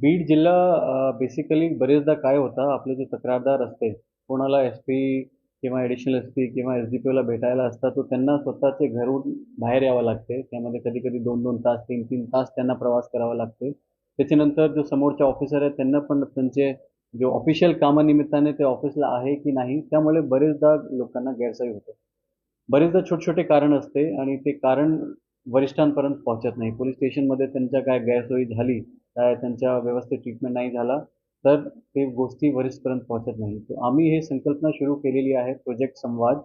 बीड जिल्हा बेसिकली बरेचदा काय होतं, आपले जे तक्रारदार असते, कोणाला एस-पी किंवा ॲडिशनल एस-पी किंवा एस-डी-पीओला भेटायला असतात, तर त्यांना स्वतःचे घरून बाहेर यावं लागते. त्यामध्ये कधी-कधी 2-2 तास, 3-3 तास त्यांना प्रवास करावा लागते. त्याच्यानंतर जो समोरचे ऑफिसर आहेत, त्यांना पण त्यांचे जे ऑफिशियल कामानिमित्ताने ते ऑफिसला आहे की नाही, त्यामुळे बरेचदा लोकांना गैरसोय होते. बरेचदा छोटे-छोटे कारण असते आणि ते कारण वरिष्ठांपर्यंत पोहोचत नाही. पोलीस स्टेशनमध्ये त्यांच्या काय गैरसोयी झाली, काय त्यांच्या व्यवस्थित ट्रीटमेंट नाही झाला, तर ते गोष्टी वरिष्ठपर्यंत पोहोचत नाही. तर आम्ही हे संकल्पना सुरू केलेली आहे, प्रोजेक्ट संवाद.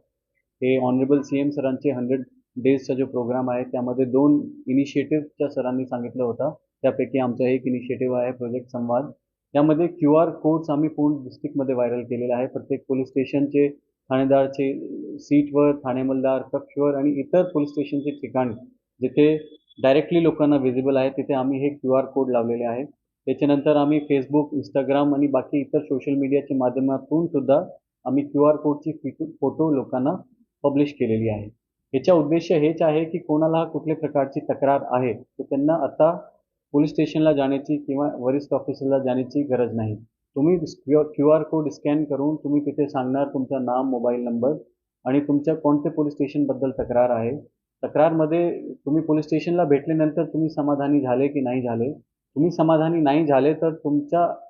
हे ऑनरेबल सीएम सरांचे 100 डेजचा जो प्रोग्राम आहे, त्यामध्ये 2 इनिशिएटिव्हच्या सरांनी सांगितलं होतं. त्यापैकी आमचा एक इनिशिएटिव्ह आहे प्रोजेक्ट संवाद. त्यामध्ये क्यूआर कोड्स आम्ही पूर्ण डिस्ट्रिक्टमध्ये व्हायरल केलेले आहे. प्रत्येक पोलीस स्टेशनचे ठाणेदारचे सीटवर, ठाणे मल्हार, कक्षवर आणि इतर पोलीस स्टेशनचे ठिकाण जिथे डायरेक्टली लोकांना व्हिजिबल आहे, तिथे आम्ही हे क्यूआर कोड लावलेले आहे. त्याच्यानंतर आम्ही फेसबुक, इंस्टाग्राम आणि बाकी इतर सोशल मीडियाच्या माध्यमातून सुद्धा आम्ही क्यूआर कोडची फोटो लोकांना पब्लिश केलेली आहे. याचा उद्देश हेच आहे की कोणाला कुठल्या प्रकारची तक्रार आहे, तर त्यांना आता पोलीस स्टेशनला जाण्याची किंवा वरिष्ठ ऑफिसरला जाण्याची गरज नाही. तुम्ही क्यूआर कोड स्कॅन करून तुम्ही तिथे सांगणार तुमचं नाव, मोबाईल नंबर आणि तुमच्या कोणत्या पोलीस स्टेशनबद्दल तक्रार आहे. तक्रारमध्ये तुम्ही पोलीस स्टेशनला भेटल्यानंतर तुम्ही समाधानी झाले की नाही झाले. तुम्ही समाधानी नाही झाले तर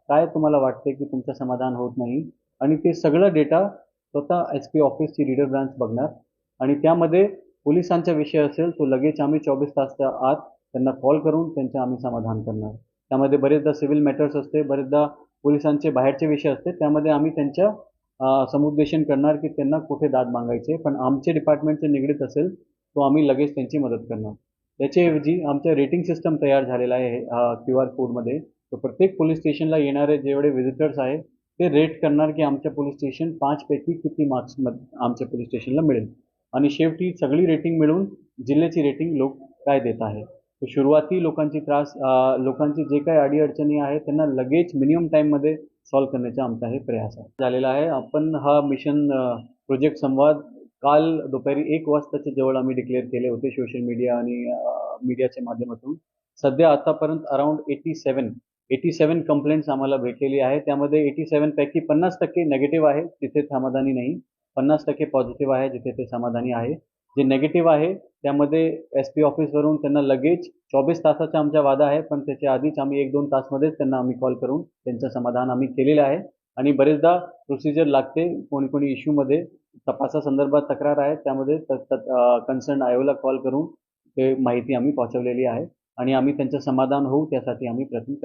काय तुम्हाला वाटते की तुमचं समाधान होत नाही आणि ते सगळं डेटा स्वतः एस-पी ऑफिसची रीडर ब्रांच बघणार आणि त्यामध्ये पोलिसांचा विषय असेल तो लगेच आम्ही 24 तासच्या आत त्यांना कॉल करून त्यांचं आम्ही समाधान करणार. त्यामध्ये बरेचदा सिव्हिल मॅटर्स असते, बरेचदा पोलिसांचे बाहेरचे विषय असते, त्यामध्ये आम्ही त्यांच्या समुपदेशन करणार की त्यांना कुठे दाद मागायचे, पण आमचे डिपार्टमेंटचे निगडीत असेल तो आम्ही लगेच त्यांची मदत करणार. त्याच्याऐवजी आमचं रेटिंग सिस्टम तयार झालेला आहे क्यूआर कोडमध्ये. तर प्रत्येक पोलीस स्टेशनला येणारे जेवढे व्हिजिटर्स आहेत ते रेट करणार की आमच्या पोलीस स्टेशन 5 पैकी किती मार्क्स आमच्या पोलीस स्टेशनला मिळेल आणि शेवटी सगळी रेटिंग मिळून जिल्ह्याची रेटिंग लोक काय देत आहे. तर सुरुवाती लोकांची जे काही अडीअडचणी आहे त्यांना लगेच मिनिमम टाईममध्ये सॉल्व्ह करण्याचा आमचा हे प्रयास आहे झालेला आहे. आपण हा मिशन प्रोजेक्ट संवाद काल दुपारी 1 वाजताच्या जवळ आम्ही डिक्लेअर केले होते सोशल मीडिया आणि मीडियाच्या माध्यमातून. सध्या आतापर्यंत अराउंड 87 कंप्लेंट्स आम्हाला भेटलेली आहे. त्यामध्ये 87 पैकी 50% निगेटिव्ह आहे, तिथे समाधानी नाही. 50% पॉझिटिव्ह आहे, जिथे ते समाधानी आहे. जे निगेटिव्ह आहे त्यामध्ये एस-पी ऑफिसवरून त्यांना लगेच 24 तासाचा आमचा वादा आहे, पण त्याच्या आधीच आम्ही 1-2 तासमध्येच त्यांना आम्ही कॉल करून त्यांचं समाधान आम्ही केलेलं आहे आणि बरेचदा प्रोसिजर लागते. कोणी इश्यूमध्ये तपासासंदर्भात तक्रार आहे, त्यामध्ये कन्सर्न आयोला कॉल करून ते माहिती आम्ही पोहोचवलेली आहे आणि आम्ही त्यांचं समाधान होऊ त्यासाठी आम्ही प्रयत्न करत